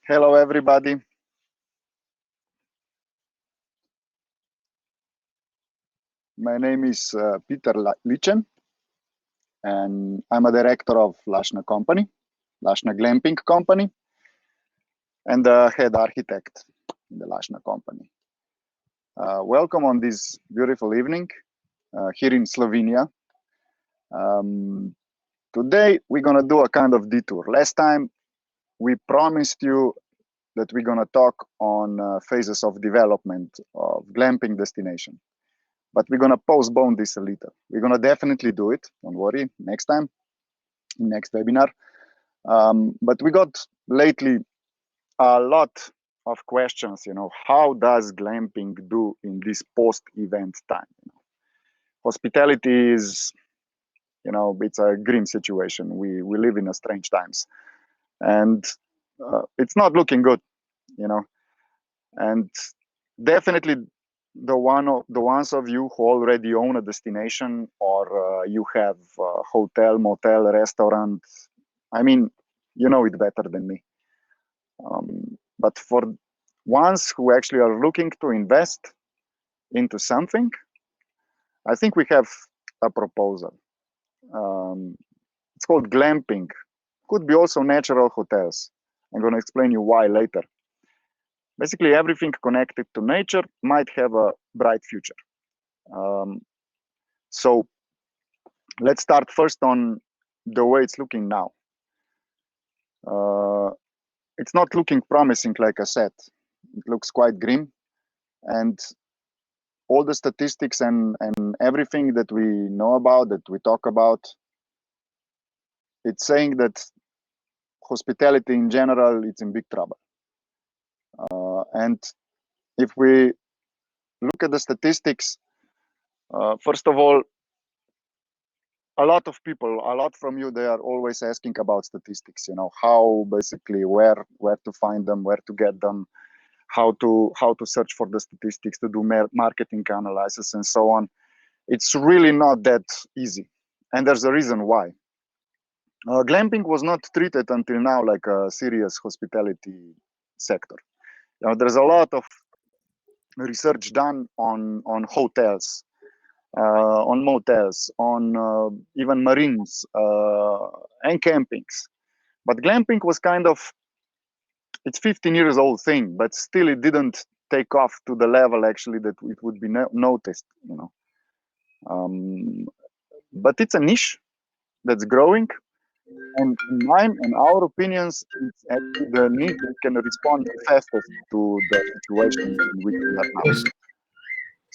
Hello, everybody. My name is Peter Licen, and I'm a director of LUSHNA company, LUSHNA Glamping company, and the head architect in the LUSHNA company. Welcome on this beautiful evening here in Slovenia. Today, we're going to do a kind of detour. Last time, we promised you that we're going to talk on phases of development of glamping destination. But we're going to postpone this a little. We're going to definitely do it. Don't worry, next time, next webinar. But we got lately a lot of questions, how does glamping do in this post-event time? Hospitality is, it's a grim situation. We live in a strange times. And it's not looking good, And definitely the ones of you who already own a destination or you have a hotel, motel, restaurant, I mean, you know it better than me. But for ones who actually are looking to invest into something, I think we have a proposal. It's called glamping. Could be also natural hotels. I'm going to explain you why later. Basically, everything connected to nature might have a bright future. So let's start first on the way it's looking now. It's not looking promising, like I said. It looks quite grim. And all the statistics and everything that we know about, that we talk about, it's saying that hospitality in general, it's in big trouble. And if we look at the statistics, first of all, a lot of people, a lot from you, they are always asking about statistics, how basically where to find them, where to get them, how to search for the statistics, to do marketing analysis and so on. It's really not that easy. And there's a reason why. Glamping was not treated until now like a serious hospitality sector. There's a lot of research done on hotels, on motels, on even marines and campings. But glamping was kind of, it's 15 years old thing, but still it didn't take off to the level actually that it would be noticed, But it's a niche that's growing. And in mine and our opinions, it's actually the niche that can respond fastest to the situation in which we are now.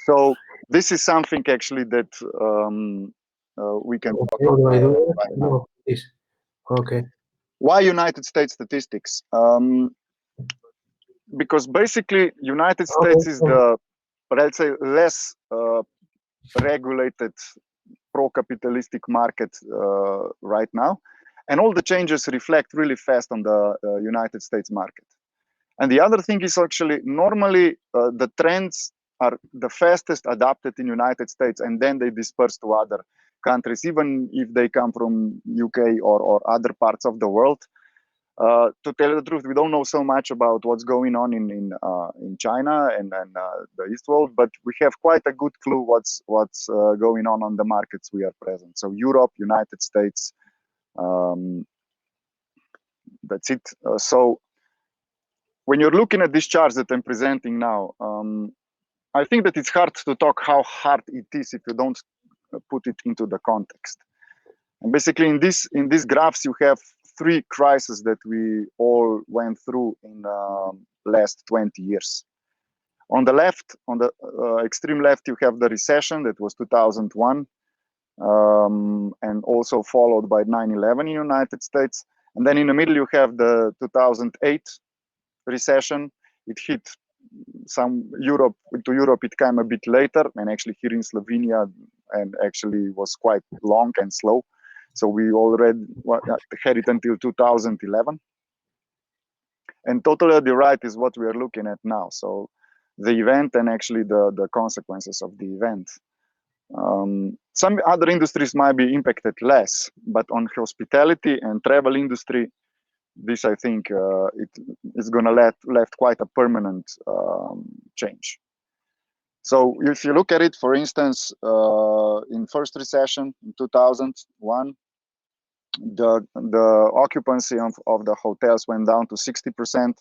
So this is something actually that we can talk about right now. Okay. Why United States statistics? Because basically United States is the, let's say, less regulated pro-capitalistic market right now. And all the changes reflect really fast on the United States market. And the other thing is actually normally the trends are the fastest adopted in United States, and then they disperse to other countries, even if they come from UK or other parts of the world. To tell the truth, we don't know so much about what's going on in China and the East world, but we have quite a good clue what's going on the markets we are present. So Europe, United States, that's it. So when you're looking at these charts that I'm presenting now, I think that it's hard to talk how hard it is if you don't put it into the context. And basically in these graphs, you have three crises that we all went through in the last 20 years. On the left, on the extreme left, you have the recession that was 2001, and also followed by 9/11 in the United States. And then in the middle, you have the 2008 recession. It hit Europe. It came a bit later, and actually here in Slovenia, and actually was quite long and slow. So we already had it until 2011. And totally at the right is what we are looking at now. So the event and actually the consequences of the event. Some other industries might be impacted less, but on hospitality and travel industry, this I think it is going to left quite a permanent change. So if you look at it, for instance, in first recession in 2001, the occupancy of the hotels went down to 60%,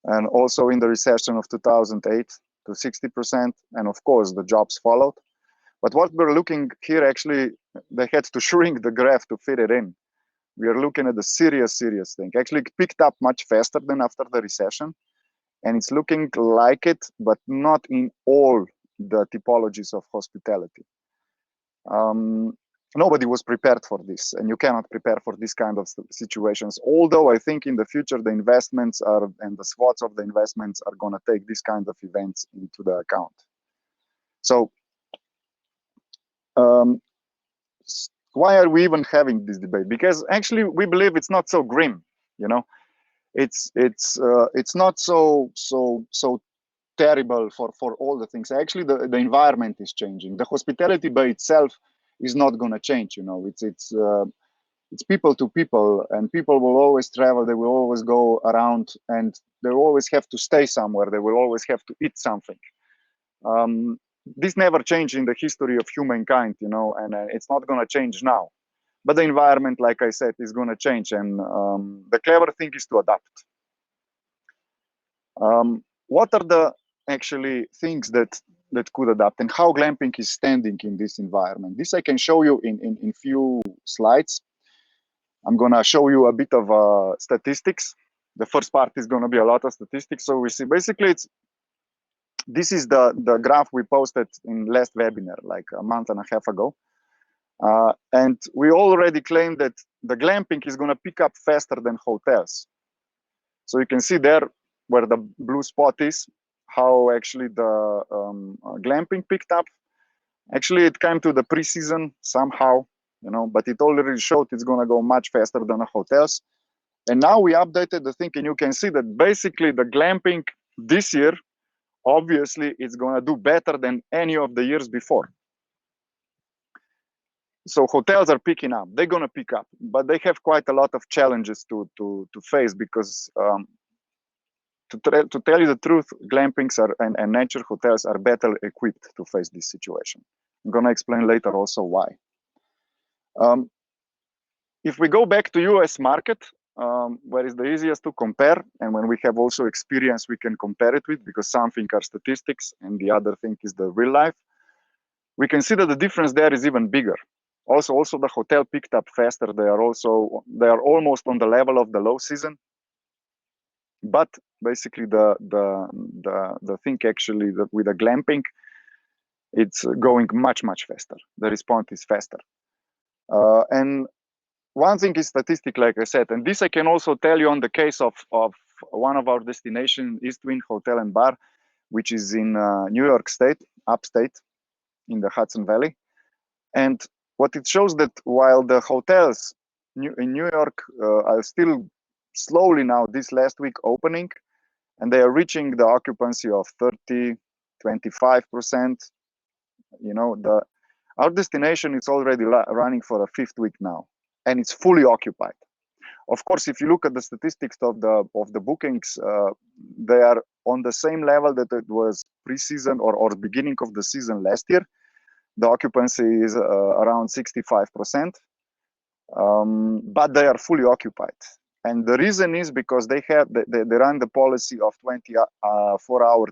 and also in the recession of 2008 to 60%, and of course the jobs followed. But what we're looking here, actually, they had to shrink the graph to fit it in. We are looking at the serious thing. Actually, it picked up much faster than after the recession, and it's looking like it, but not in all the typologies of hospitality. Nobody was prepared for this, and you cannot prepare for this kind of situations. Although I think in the future the investments are, and the SWOTs of the investments are going to take this kind of events into the account. So why are we even having this debate? Because actually we believe it's not so grim, you know. It's not so terrible for all the things. Actually, the environment is changing. The hospitality by itself is not going to change. You know, it's people to people, and people will always travel. They will always go around, and they will always have to stay somewhere. They will always have to eat something. This never changed in the history of humankind, you know, and it's not going to change now. But the environment, like I said, is going to change, and the clever thing is to adapt. What are the actually things that could adapt, and how glamping is standing in this environment? This I can show you in few slides. I'm going to show you a bit of statistics. The first part is going to be a lot of statistics. So we see basically this is the graph we posted in last webinar, like a month and a half ago. And we already claimed that the glamping is going to pick up faster than hotels. So you can see there where the blue spot is, how actually the glamping picked up. Actually, it came to the pre-season somehow, you know, but it already showed it's going to go much faster than the hotels. And now we updated the thing, and you can see that basically the glamping this year, obviously, it's going to do better than any of the years before. So hotels are picking up. They're going to pick up, but they have quite a lot of challenges to face, because to tell you the truth, glampings and nature hotels are better equipped to face this situation. I'm going to explain later also why. If we go back to US market, where is the easiest to compare, and when we have also experience we can compare it with, because something are statistics and the other thing is the real life, we can see that the difference there is even bigger. Also the hotel picked up faster. They are almost on the level of the low season. But basically the thing actually with the glamping, it's going much faster. The response is faster. And one thing is statistic, like I said, and this I can also tell you on the case of one of our destinations, East Wind Hotel and Bar, which is in New York State, upstate, in the Hudson Valley. And what it shows that while the hotels in New York are still slowly now this last week opening, and they are reaching the occupancy of 30, 25%, you know, our destination is already running for a 5th week now, and it's fully occupied. Of course, if you look at the statistics of the bookings, they are on the same level that it was pre-season or beginning of the season last year. The occupancy is around 65%, but they are fully occupied. And the reason is because they run the policy of 24-hour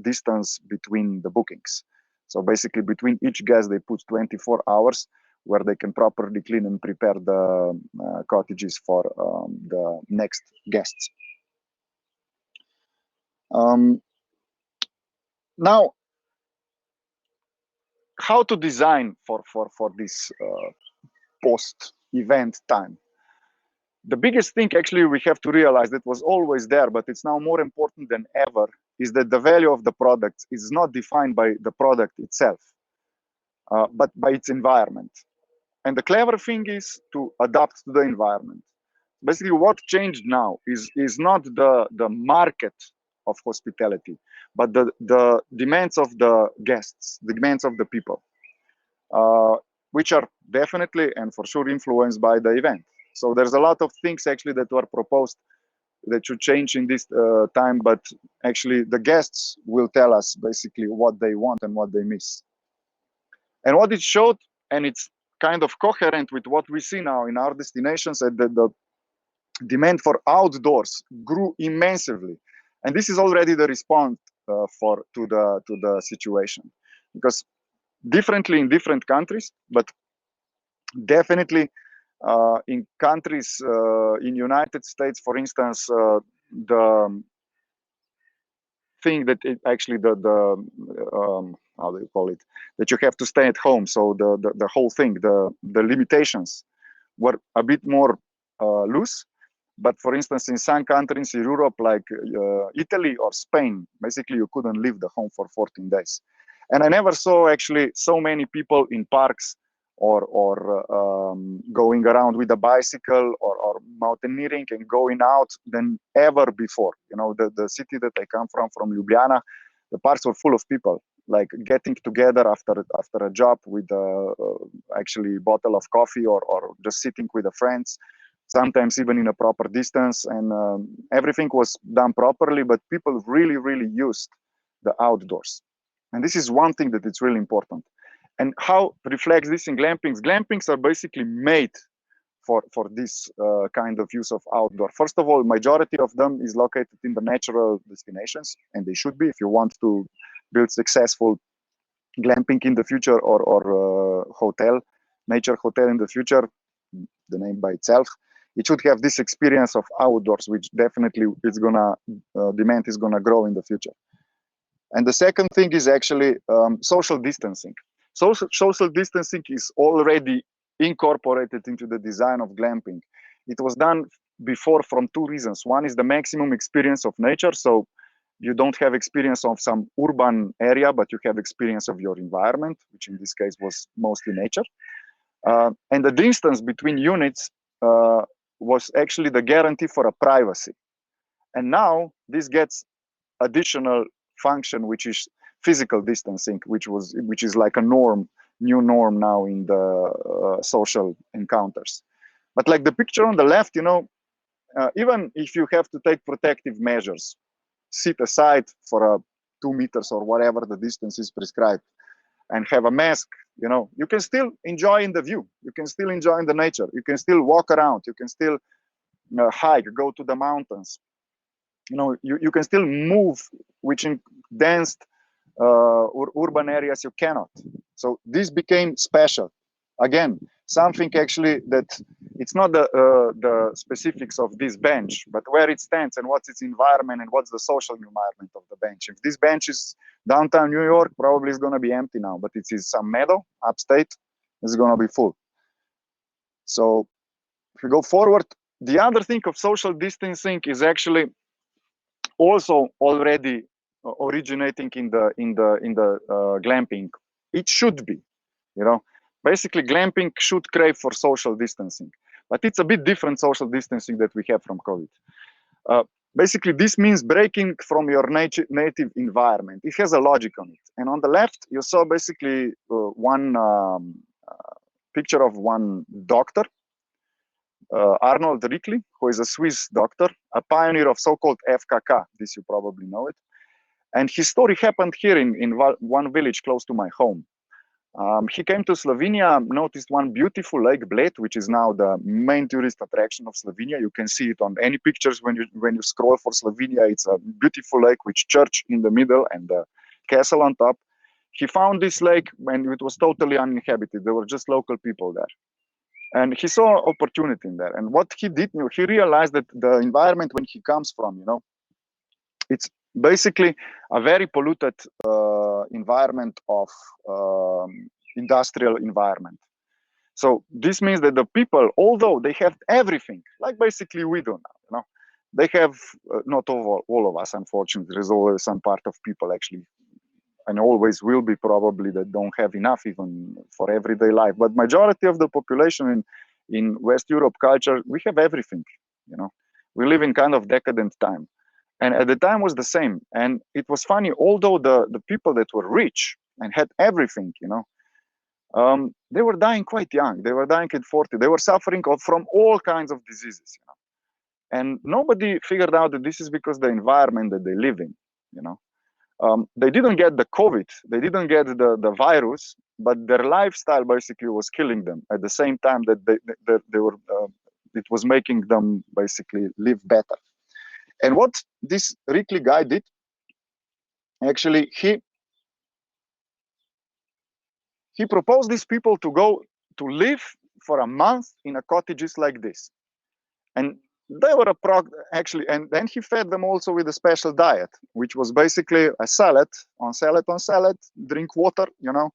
distance between the bookings. So basically between each guest, they put 24 hours where they can properly clean and prepare the cottages for the next guests. Now, how to design for this post-event time? The biggest thing actually we have to realize that was always there, but it's now more important than ever, is that the value of the product is not defined by the product itself, but by its environment. And the clever thing is to adapt to the environment. Basically, what changed now is not the market of hospitality, but the demands of the guests, the demands of the people, which are definitely and for sure influenced by the event. So there's a lot of things actually that were proposed that should change in this time, but actually the guests will tell us basically what they want and what they miss. And what it showed, and it's kind of coherent with what we see now in our destinations, that the demand for outdoors grew immensely, and this is already the response to the situation, because differently in different countries, but definitely in countries in United States, for instance, the thing that it actually how do you call it, that you have to stay at home, so the whole thing, the limitations were a bit more loose. But for instance, in some countries in Europe, like Italy or Spain, basically you couldn't leave the home for 14 days. And I never saw actually so many people in parks or going around with a bicycle or mountaineering and going out than ever before. You know, the city that I come from Ljubljana, the parks were full of people, like getting together after a job with actually a bottle of coffee or just sitting with the friends, sometimes even in a proper distance, and everything was done properly, but people really, really used the outdoors. And this is one thing that is really important. And how reflects this in glampings? Glampings are basically made for this kind of use of outdoor. First of all, majority of them is located in the natural destinations, and they should be if you want to build successful glamping in the future, or hotel, nature hotel in the future, the name by itself. It should have this experience of outdoors, which definitely is gonna, demand is gonna grow in the future. And the second thing is actually social distancing. Social distancing is already incorporated into the design of glamping. It was done before from two reasons. One is the maximum experience of nature. So you don't have experience of some urban area, but you have experience of your environment, which in this case was mostly nature. And the distance between units was actually the guarantee for a privacy. And now this gets additional function, which is physical distancing, which is like a norm, new norm now in the social encounters. But like the picture on the left, you know, even if you have to take protective measures, sit aside for 2 meters or whatever the distance is prescribed, and have a mask, you know, you can still enjoy in the view. You can still enjoy in the nature. You can still walk around. You can still hike, go to the mountains. You know, you can still move, which in dense urban areas you cannot. So this became special. Again, something actually that it's not the specifics of this bench, but where it stands and what's its environment and what's the social environment of the bench. If this bench is downtown New York, probably it's going to be empty now, but it is some meadow upstate, it's going to be full. So if we go forward, the other thing of social distancing is actually also already originating in the glamping. It should be, you know, basically glamping should crave for social distancing, but it's a bit different social distancing that we have from COVID. Basically, this means breaking from your native environment. It has a logic on it. And on the left, you saw basically one picture of one doctor, Arnold Rickley, who is a Swiss doctor, a pioneer of so-called FKK. This you probably know it. And his story happened here in one village close to my home. He came to Slovenia, noticed one beautiful lake, Bled, which is now the main tourist attraction of Slovenia. You can see it on any pictures when you scroll for Slovenia. It's a beautiful lake with church in the middle and the castle on top. He found this lake and it was totally uninhabited. There were just local people there. And he saw opportunity in there. And what he did, he realized that the environment when he comes from, you know, it's basically a very polluted environment of industrial environment. So this means that the people, although they have everything, like basically we do now, you know, they have not all of us, unfortunately. There's always some part of people actually, and always will be probably, that don't have enough even for everyday life. But majority of the population in West Europe culture, we have everything, you know. We live in kind of decadent time. And at the time was the same. And it was funny, although the people that were rich and had everything, you know, they were dying quite young. They were dying at 40. They were suffering from all kinds of diseases, you know. And nobody figured out that this is because the environment that they live in, you know. They didn't get the COVID, they didn't get the virus, but their lifestyle basically was killing them at the same time that they were, it was making them basically live better. And what this Rickley guy did, actually, he proposed these people to go to live for a month in a cottages like this. And they were actually, and then he fed them also with a special diet, which was basically a salad on salad on salad, drink water, you know,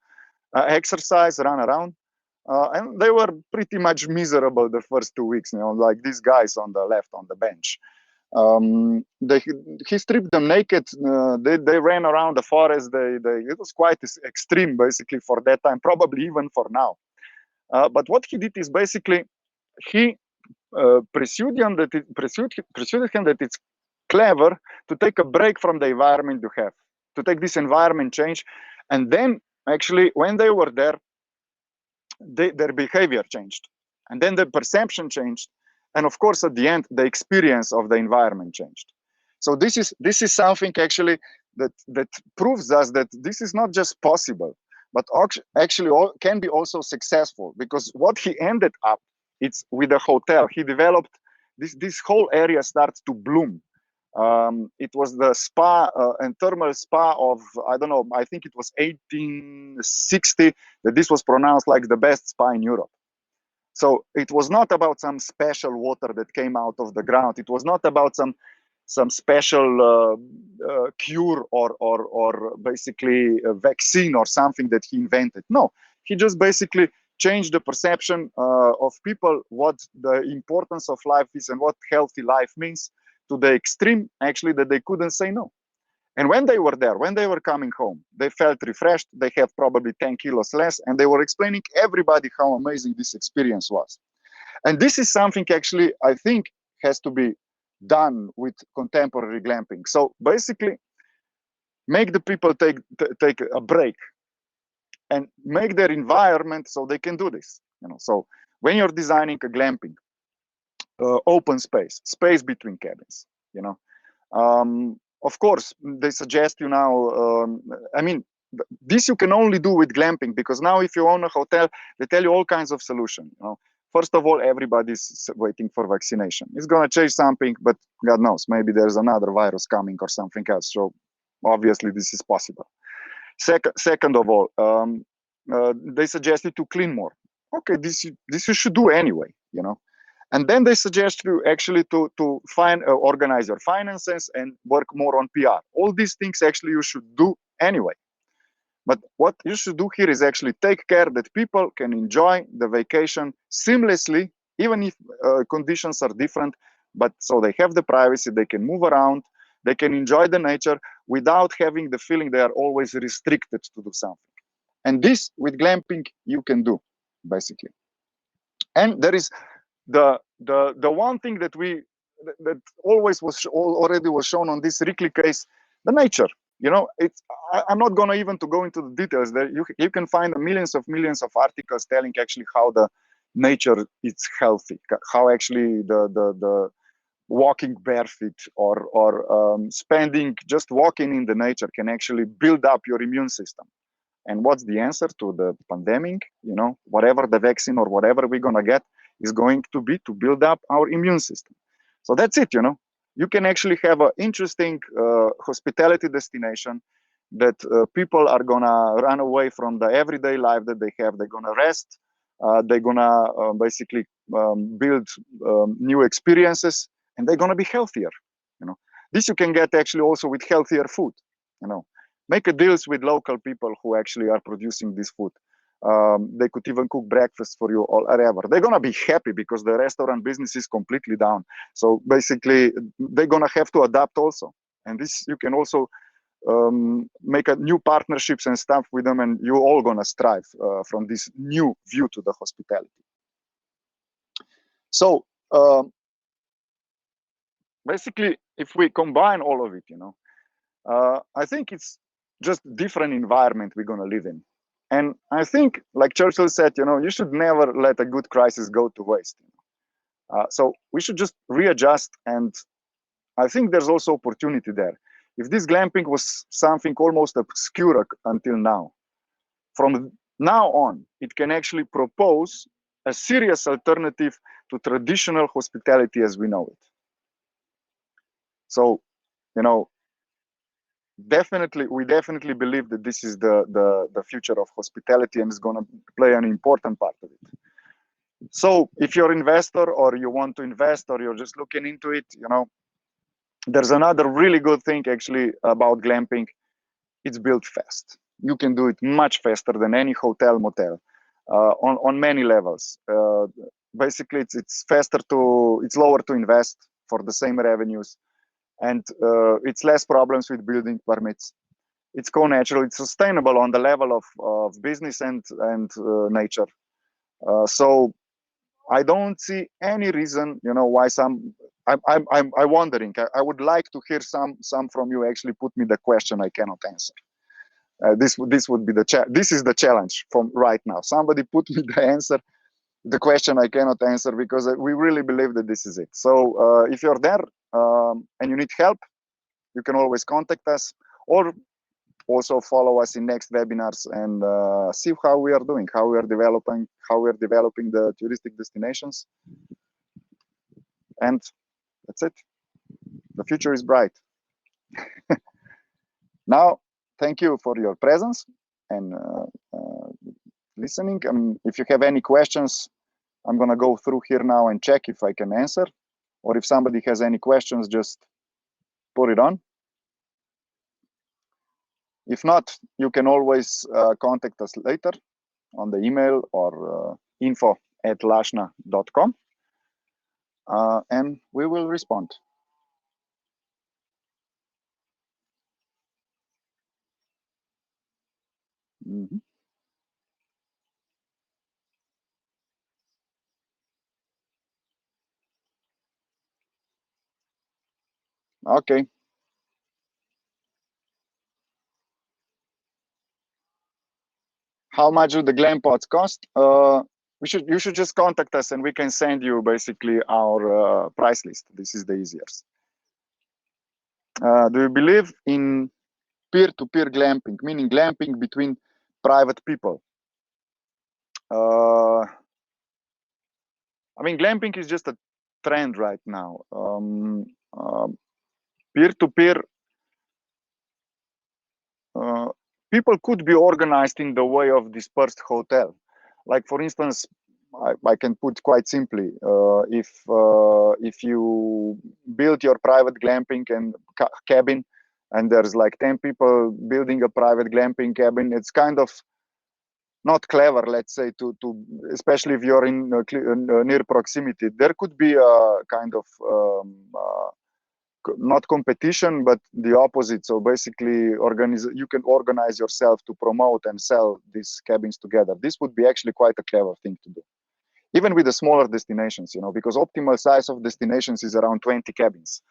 exercise, run around. And they were pretty much miserable the first 2 weeks, you know, like these guys on the left on the bench. He stripped them naked. They ran around the forest. It was quite extreme, basically, for that time, probably even for now. But what he did is basically he persuaded him that it's clever to take a break from the environment you have, to take this environment change, and then actually when they were there, their behavior changed, and then the perception changed, and of course at the end the experience of the environment changed. So this is something actually that proves us that this is not just possible, but actually can be also successful, because what he ended up, it's with a hotel. He developed this whole area starts to bloom. It was the spa and thermal spa of, I don't know, I think it was 1860 that this was pronounced like the best spa in Europe. So it was not about some special water that came out of the ground. It was not about some special cure or basically a vaccine or something that he invented. No, he just basically changed the perception of people, what the importance of life is and what healthy life means, to the extreme actually that they couldn't say no. And when they were there, when they were coming home, they felt refreshed. They have probably 10 kilos less, and they were explaining everybody how amazing this experience was. And this is something actually I think has to be done with contemporary glamping. So basically, make the people take a break and make their environment so they can do this. You know, so when you're designing a glamping, open space between cabins. You know, of course, they suggest you now. I mean, this you can only do with glamping, because now if you own a hotel, they tell you all kinds of solutions. You know, first of all, everybody's waiting for vaccination. It's going to change something, but God knows, maybe there's another virus coming or something else. So obviously, this is possible. Second of all, they suggested to clean more. Okay, this you should do anyway. You know. And then they suggest you actually to organize your finances and work more on PR. All these things actually you should do anyway. But what you should do here is actually take care that people can enjoy the vacation seamlessly, even if conditions are different. But so they have the privacy, they can move around, they can enjoy the nature without having the feeling they are always restricted to do something. And this with glamping you can do, basically. And there is the one thing that always was already was shown on this Rickley case, the nature. You know, I'm not going to even to go into the details. There you can find millions of articles telling actually how the nature is healthy, how actually the walking barefoot or spending just walking in the nature can actually build up your immune system. And what's the answer to the pandemic? You know, whatever the vaccine or whatever we're gonna get is going to be to build up our immune system. So that's it. You know, you can actually have an interesting hospitality destination that people are gonna run away from the everyday life that they have. They're gonna rest. They're gonna basically build new experiences, and they're gonna be healthier. You know, this you can get actually also with healthier food. You know, make a deals with local people who actually are producing this food. They could even cook breakfast for you or whatever. They're gonna be happy because the restaurant business is completely down. So basically, they're gonna have to adapt also. And this you can also make a new partnerships and stuff with them, and you all gonna strive from this new view to the hospitality. So basically, if we combine all of it, you know, I think it's just different environment we're gonna live in. And I think, like Churchill said, you should never let a good crisis go to waste. So we should just readjust, and I think there's also opportunity there. If this glamping was something almost obscure until now, from now on, it can actually propose a serious alternative to traditional hospitality as we know it. So, we definitely believe that this is the future of hospitality, and is going to play an important part of it. So if you're an investor, or you want to invest, or you're just looking into it, there's another really good thing actually about glamping. It's built fast. You can do it much faster than any hotel motel on many levels. Basically, it's lower to invest for the same revenues, and it's less problems with building permits. It's co-natural, it's sustainable on the level of business and nature. So I don't see any reason, why some. I'm wondering. I would like to hear some from you actually put me the question I cannot answer. This would be this is the challenge from right now. Somebody put me the question I cannot answer, because we really believe that this is it. So if you're there and you need help, you can always contact us, or also follow us in next webinars and see how we are doing, how we are developing the touristic destinations. And that's it. The future is bright. Now, thank you for your presence and listening. If you have any questions, I'm going to go through here now and check if I can answer. Or if somebody has any questions, just put it on. If not, you can always contact us later on the email or info@lushna.com, and we will respond. Mm-hmm. Okay. How much do the glam pots cost? You should just contact us, and we can send you basically our price list. This is the easiest. Do you believe in peer-to-peer glamping, meaning glamping between private people? I mean, glamping is just a trend right now. Peer-to-peer, people could be organized in the way of dispersed hotel. Like, for instance, I can put quite simply, if you build your private glamping and cabin, and there's like 10 people building a private glamping cabin, it's kind of not clever, let's say, to especially if you're in near proximity. There could be a kind of not competition, but the opposite. So basically, you can organize yourself to promote and sell these cabins together. This would be actually quite a clever thing to do, even with the smaller destinations, because optimal size of destinations is around 20 cabins.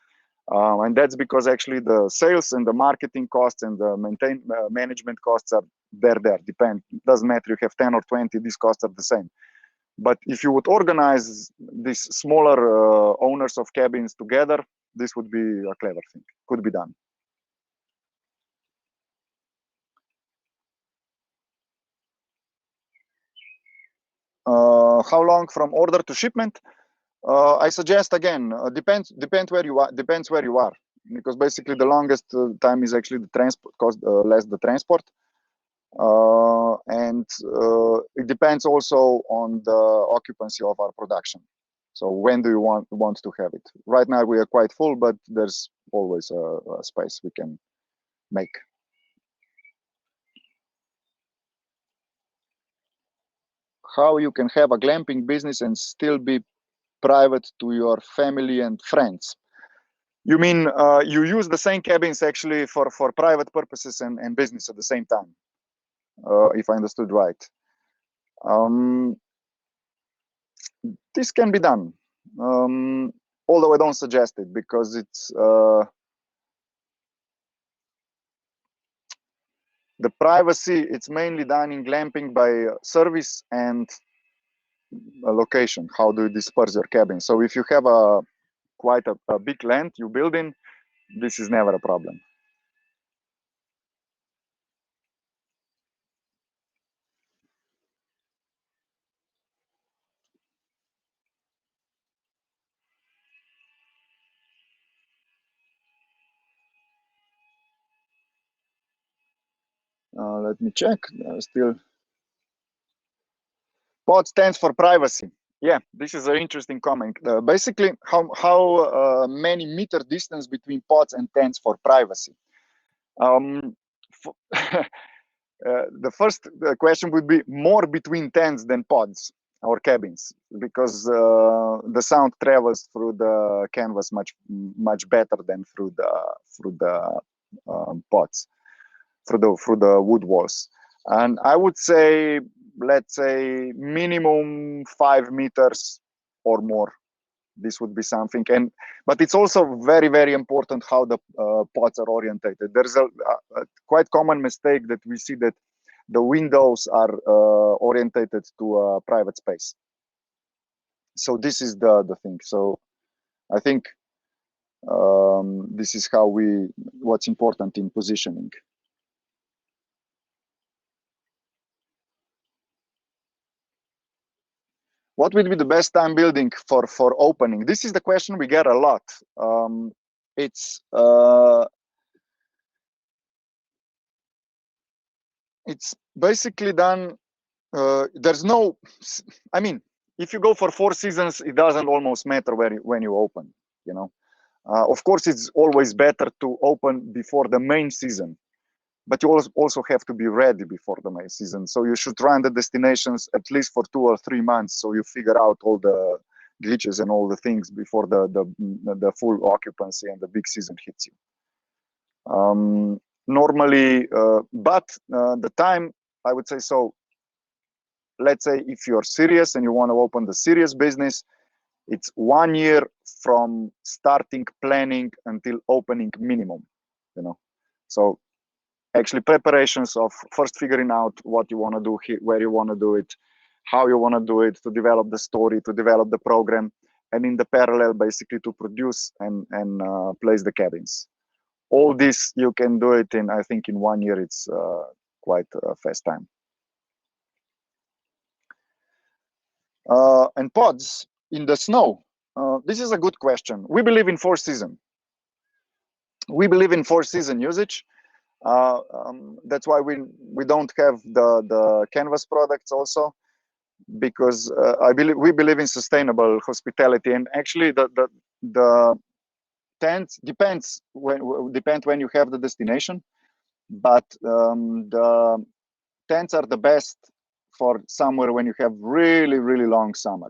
And that's because actually the sales and the marketing costs and the management costs are there. Depend. It doesn't matter if you have 10 or 20, these costs are the same. But if you would organize these smaller owners of cabins together, this would be a clever thing. Could be done. How long from order to shipment? I suggest, again, depends where you are. Depends where you are, because basically the longest time is actually the transport cost, less the transport, and it depends also on the occupancy of our production. So when do you want to have it? Right now we are quite full, but there's always a space we can make. How you can have a glamping business and still be private to your family and friends? You mean you use the same cabins actually for private purposes and business at the same time, if I understood right? This can be done, although I don't suggest it, because it's The privacy, it's mainly done in glamping by service and a location. How do you disperse your cabin? So if you have quite a big land you build in, this is never a problem. Let me check. Still, pod stands for privacy. Yeah, this is an interesting comment. Basically, how many meter distance between pods and tents for privacy? The first question would be more between tents than pods or cabins, because the sound travels through the canvas much better than through the pods, through the wood walls. And I would say, let's say minimum 5 meters or more. This would be something. But it's also very important how the pods are orientated. There's a quite common mistake that we see, that the windows are orientated to a private space. So this is the thing. So I think this is what's important in positioning. What would be the best time building for opening? This is the question we get a lot. It's basically done. There's no. I mean, if you go for 4 seasons, it doesn't almost matter when you open. You know, of course, it's always better to open before the main season, but you also have to be ready before the main season. So you should run the destinations at least for 2 or 3 months, so you figure out all the glitches and all the things before the full occupancy and the big season hits you. Normally, but the time, I would say, so let's say if you're serious and you want to open the serious business, it's 1 year from starting planning until opening minimum, you know. So actually preparations of first figuring out what you want to do here, where you want to do it, how you want to do it, to develop the story, to develop the program, and in the parallel basically to produce and place the cabins. All this you can do it in, I think in 1 year. It's quite a fast time. And pods in the snow. This is a good question. We believe in 4 season. We believe in 4 season usage. That's why we don't have the canvas products also, because we believe in sustainable hospitality. And actually the tents depends when you have the destination, but the tents are the best for somewhere when you have really long summer.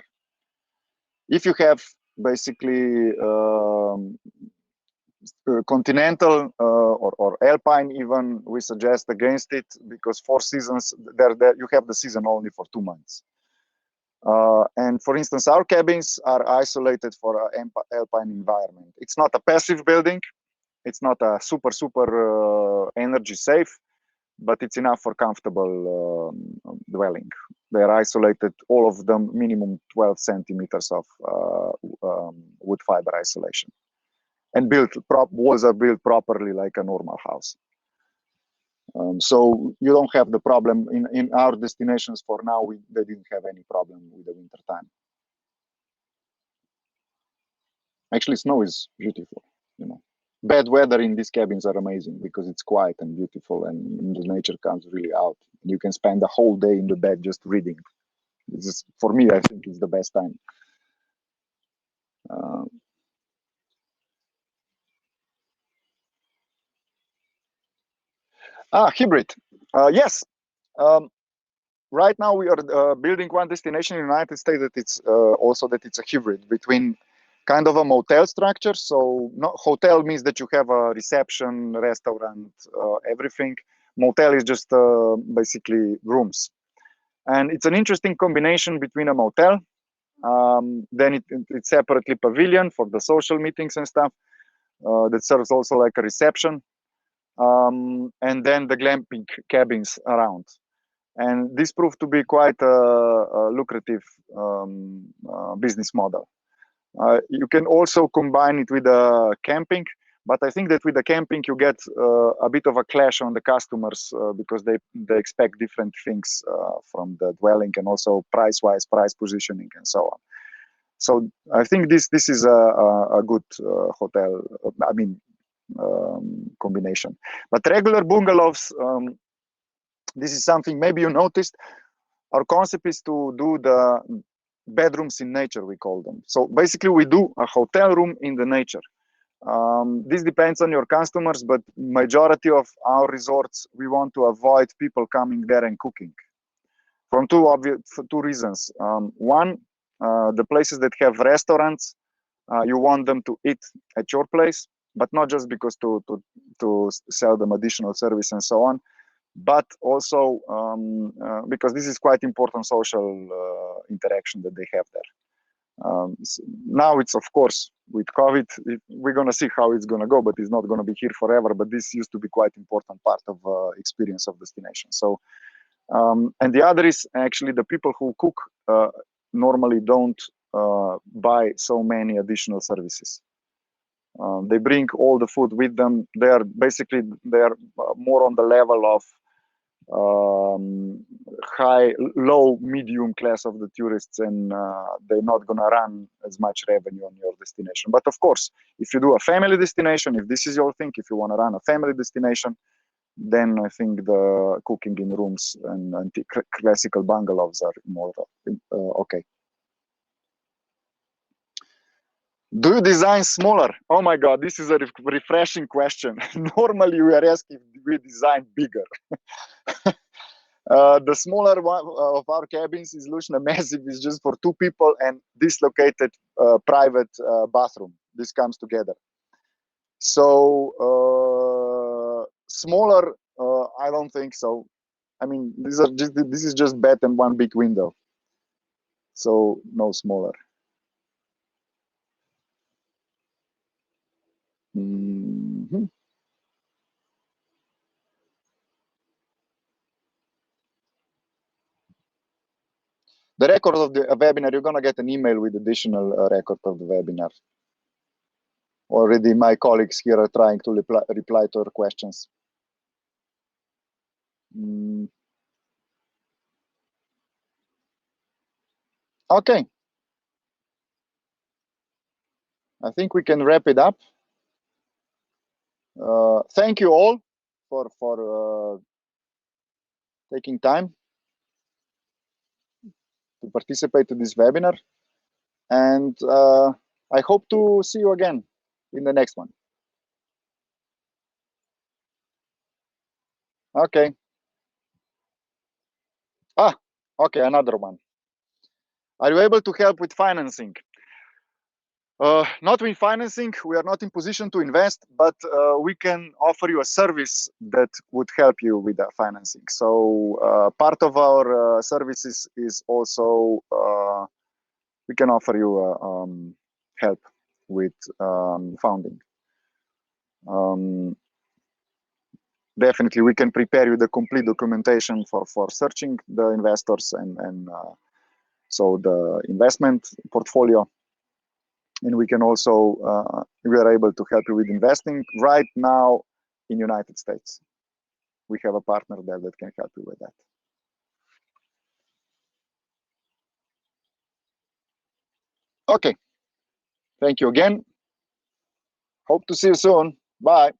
If you have basically continental or alpine, even, we suggest against it, because 4 seasons there you have the season only for 2 months. And for instance, our cabins are isolated for an alpine environment. It's not a passive building, it's not a super energy safe, but it's enough for comfortable dwelling. They are isolated, all of them, minimum 12 centimeters of wood fiber isolation, and walls are built properly like a normal house. So you don't have the problem in our destinations. For now, they didn't have any problem with the winter time. Actually, snow is beautiful, you know. Bad weather in these cabins are amazing because it's quiet and beautiful, and the nature comes really out. You can spend the whole day in the bed just reading. This is, for me, I think it's the best time. Hybrid. Yes. Right now we are building one destination in the United States that it's also that it's a hybrid between kind of a motel structure. So hotel means that you have a reception, restaurant, everything. Motel is just basically rooms. And it's an interesting combination between a motel, then it's separately pavilion for the social meetings and stuff, that serves also like a reception. and then the glamping cabins around. And this proved to be quite a lucrative business model. You can also combine it with camping, but I think that with the camping you get a bit of a clash on the customers because they expect different things from the dwelling, and also price-wise, price positioning, and so on. So I think this is a good hotel. I mean, combination. But regular bungalows, this is something maybe you noticed. Our concept is to do the bedrooms in nature, we call them. So basically we do a hotel room in the nature. This depends on your customers, but majority of our resorts, we want to avoid people coming there and cooking. For two reasons. One, the places that have restaurants, you want them to eat at your place, but not just because to sell them additional service and so on, but also because this is quite important social interaction that they have there. So now it's, of course, with COVID, we're going to see how it's going to go, but it's not going to be here forever. But this used to be quite important part of experience of destination. So, and the other is actually the people who cook normally don't buy so many additional services. They bring all the food with them. They are more on the level of low, medium class of the tourists, and they're not gonna run as much revenue on your destination. But of course, if you do a family destination, if this is your thing, if you want to run a family destination, then I think the cooking in rooms and classical bungalows are more okay. Do you design smaller? Oh my God, this is a refreshing question. Normally we are asking if we design bigger. The smaller one of our cabins is LUSHNA Massive, is just for 2 people and dislocated private bathroom. This comes together. So smaller, I don't think so. I mean, this is just bed and 1 big window. So no smaller. Mm-hmm. The record of the webinar, you're going to get an email with additional record of the webinar. Already my colleagues here are trying to reply to your questions. Okay. I think we can wrap it up. Thank you all for taking time to participate in this webinar. And I hope to see you again in the next one. Okay. Okay, another one. Are you able to help with financing? Not with financing, we are not in position to invest, but we can offer you a service that would help you with the financing. So part of our services is also we can offer you help with funding. Definitely, we can prepare you the complete documentation for searching the investors and so the investment portfolio. And we can also, we are able to help you with investing right now in United States. We have a partner there that can help you with that. Okay. Thank you again. Hope to see you soon. Bye.